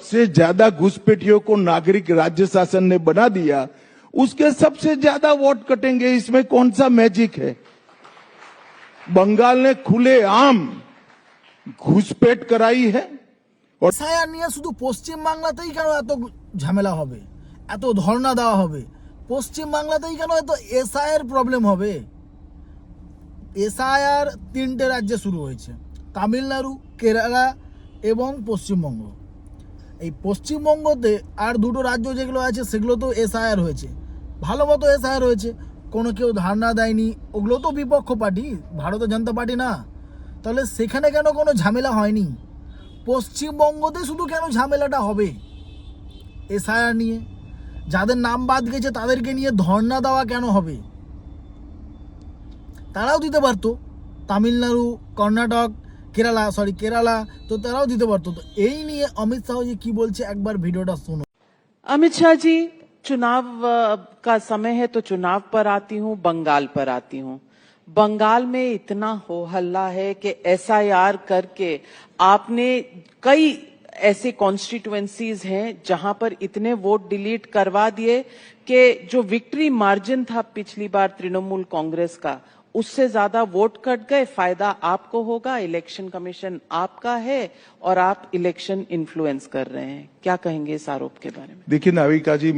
सबसे ज्यादा घुसपैठियों को नागरिक राज्य शासन ने बना दिया, उसके सबसे ज्यादा वोट कटेंगे। इसमें कौन सा मैजिक है? बंगाल ने खुलेआम घुसपैठ कराई है। और এসআইআর নিয়ে শুধু পশ্চিম বাংলাতেই কেন এত ঝামেলা হবে, এত ধর্ণা দেওয়া হবে? পশ্চিম বাংলাতেই কেন এত এসআইআর প্রবলেম হবে? এসআইআর তিনটে রাজ্যে শুরু হয়েছে, তামিলনাড়ু, কেরালা এবং পশ্চিমবঙ্গ। এই পশ্চিমবঙ্গতে আর দুটো রাজ্য যেগুলো আছে সেগুলো তো এসআইআর হয়েছে, ভালো মতো এসআইআর হয়েছে, কোনো কেউ ধারণা দেয়নি। ওগুলো তো বিপক্ষ পার্টি, ভারতীয় জনতা পার্টি না। তাহলে সেখানে কেন কোনো ঝামেলা হয়নি? পশ্চিমবঙ্গতে শুধু কেন ঝামেলাটা হবে এসআইআর নিয়ে? যাদের নাম বাদ গেছে তাদেরকে নিয়ে ধর্ণা দেওয়া কেন হবে? তারাও দিতে পারতো, তামিলনাড়ু, কর্ণাটক, কেরালা তো তারাও দিতে পারতো। তো এই নিয়ে অমিত শাহ जी কি বলছে একবার ভিডিওটা শুনো। अमित शाह जी, चुनाव का समय है तो चुनाव पर आती हूँ, बंगाल पर आती हूँ। बंगाल में इतना हो हल्ला है कि एसआईआर करके आपने कई ऐसे कॉन्स्टिट्यूएंसीज हैं जहां पर इतने वोट डिलीट करवा दिए कि जो विक्ट्री मार्जिन था पिछली बार तृणमूल कांग्रेस का, उससे ज्यादा वोट कट गए। फायदा आपको होगा, इलेक्शन कमीशन आपका है और आप इलेक्शन इन्फ्लुएंस कर रहे हैं। क्या कहेंगे इस आरोप के बारे में? देखिए नाविका जी,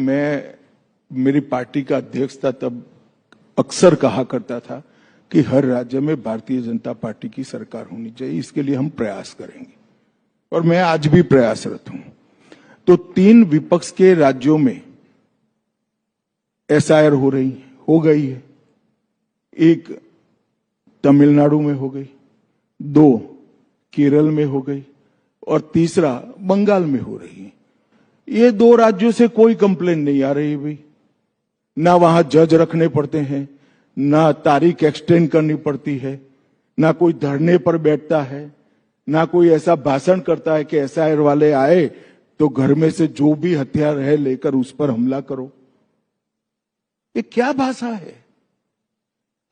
मेरी पार्टी का अध्यक्ष था तब अक्सर कहा करता था कि हर राज्य में भारतीय जनता पार्टी की सरकार होनी चाहिए, इसके लिए हम प्रयास करेंगे और मैं आज भी प्रयासरत हूं। तो 3 विपक्ष के राज्यों में एसआईआर हो गई है। एक तमिलनाडु में हो गई, 2 केरल में हो गई और तीसरा बंगाल में हो रही है। ये 2 राज्यों से कोई कंप्लेन नहीं आ रही भाई, ना वहां जज रखने पड़ते हैं, ना तारीख एक्सटेंड करनी पड़ती है, ना कोई धरने पर बैठता है, ना कोई ऐसा भाषण करता है कि एसआईआर वाले आए तो घर में से जो भी हथियार है लेकर उस पर हमला करो। ये क्या भाषा है?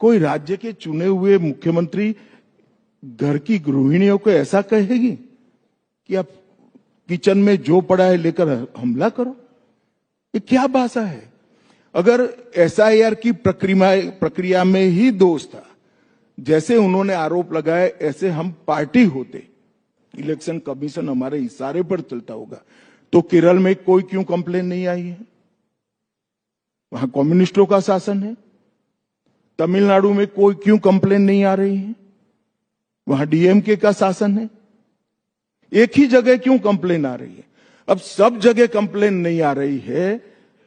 कोई राज्य के चुने हुए मुख्यमंत्री घर की गृहिणियों को ऐसा कहेगी कि आप किचन में जो पड़ा है लेकर हमला करो? ये क्या भाषा है? अगर एसआईआर की प्रक्रिया में ही दोष था, जैसे उन्होंने आरोप लगाए, ऐसे हम पार्टी होते, इलेक्शन कमीशन हमारे इशारे पर चलता होगा, तो केरल में कोई क्यों कंप्लेन नहीं आई है? वहां कम्युनिस्टों का शासन है। तमिलनाडु में कोई क्यों कंप्लेन नहीं आ रही है? वहां डीएमके का शासन है। एक ही जगह क्यों कंप्लेन आ रही है? अब सब जगह कंप्लेन नहीं आ रही है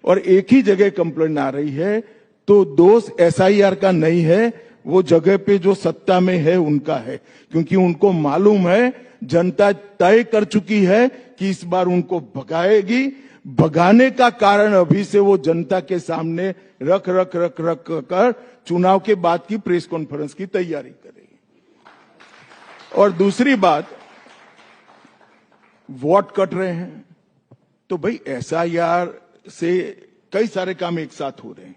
और एक ही जगह कंप्लेन आ रही है तो दोष एसआईआर का नहीं है, वो जगह पे जो सत्ता में है उनका है, क्योंकि उनको मालूम है, जनता तय कर चुकी है कि इस बार उनको भगाएगी। भगाने का कारण अभी से वो जनता के सामने रख कर चुनाव के बाद की प्रेस कॉन्फ्रेंस की तैयारी करेगी। और दूसरी बात, वोट कट रहे हैं तो भाई एसआईआर से कई सारे काम एक साथ हो रहे हैं।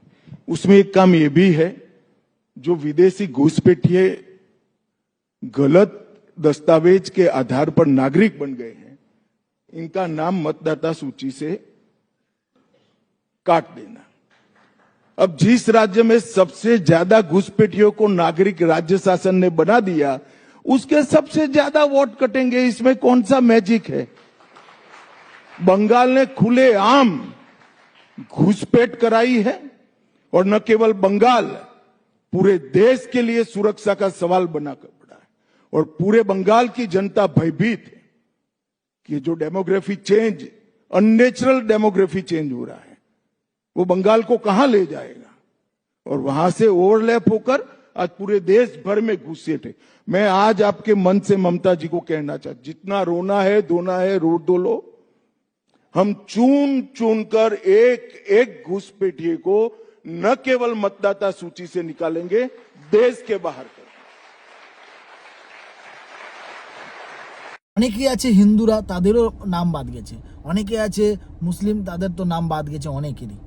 उसमें एक काम ये भी है, जो विदेशी घुसपैठिए गलत दस्तावेज के आधार पर नागरिक बन गए हैं, इनका नाम मतदाता सूची से काट देना। अब जिस राज्य में सबसे ज्यादा घुसपैठियों को नागरिक राज्य शासन ने बना दिया, उसके सबसे ज्यादा वोट कटेंगे। इसमें कौन सा मैजिक है? बंगाल ने खुलेआम घुसपैठ कराई है और न केवल बंगाल, पूरे देश के लिए सुरक्षा का सवाल बनाकर पड़ा है और पूरे बंगाल की जनता भयभीत है कि जो demography change, unnatural demography change हो रहा है, वो बंगाल को कहां ले जाएगा? और वहां से ओवरलैप होकर आज पूरे देश भर में घुसपैठ है। मैं आज आपके मन से ममता जी को कहना चाहता, जितना रोना है धोना है रो दो लो। हम चुन कर एक एक घुसपैठिए को न केवल मतदाता सूची से निकालेंगे, देश के बाहर कर। অনেকেই আছে হিন্দুরা, তাদেরও নাম বাদ গেছে, অনেকে আছে মুসলিম, তাদের তো নাম বাদ গেছে অনেকেরই।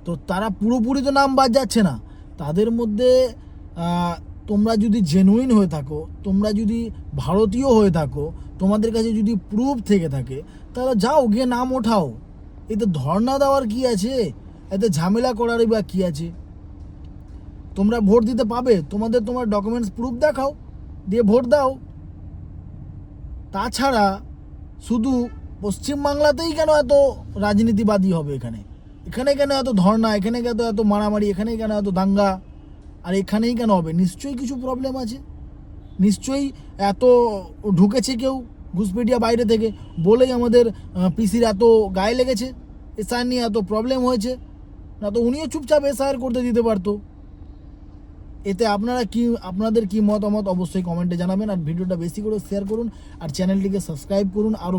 তো তারা পুরোপুরি তো নাম বাদ যাচ্ছে না, তাদের মধ্যে তোমরা যদি জেনুইন হয়ে থাকো, তোমরা যদি ভারতীয় হয়ে থাকো, তোমাদের কাছে যদি প্রুফ থেকে থাকে, তাহলে যাও গিয়ে নাম ওঠাও। এতে ধর্ণা দেওয়ার কি আছে, এতে ঝামেলা করারই বা কী আছে? তোমরা ভোট দিতে পাবে, তোমার ডকুমেন্টস প্রুফ দেখাও, দিয়ে ভোট দাও। তাছাড়া শুধু পশ্চিমবাংলাতেই কেন এত রাজনীতিবাদী হবে? এখানে কেন এত ধর্ণা, এখানে কেন এত মারামারি, এখানে কেন এত দাঙ্গা, আর এখানেই কেন হবে? নিশ্চয়ই কিছু প্রবলেম আছে, নিশ্চয়ই এত ঢুকেছে কেউ ঘুষপেটিয়া বাইরে থেকে, বলেই আমাদের পিসির এত গায়ে লেগেছে, এসআইআর নিয়ে এত প্রবলেম হয়েছে। না তো উনিও চুপচাপ এসআইআর করতে দিতে পারতো। এতে আপনাদের কি মতামত অবশ্যই কমেন্টে জানাবেন, আর ভিডিওটা বেশি করে শেয়ার করুন, আর চ্যানেলটিকে সাবস্ক্রাইব করুন আরও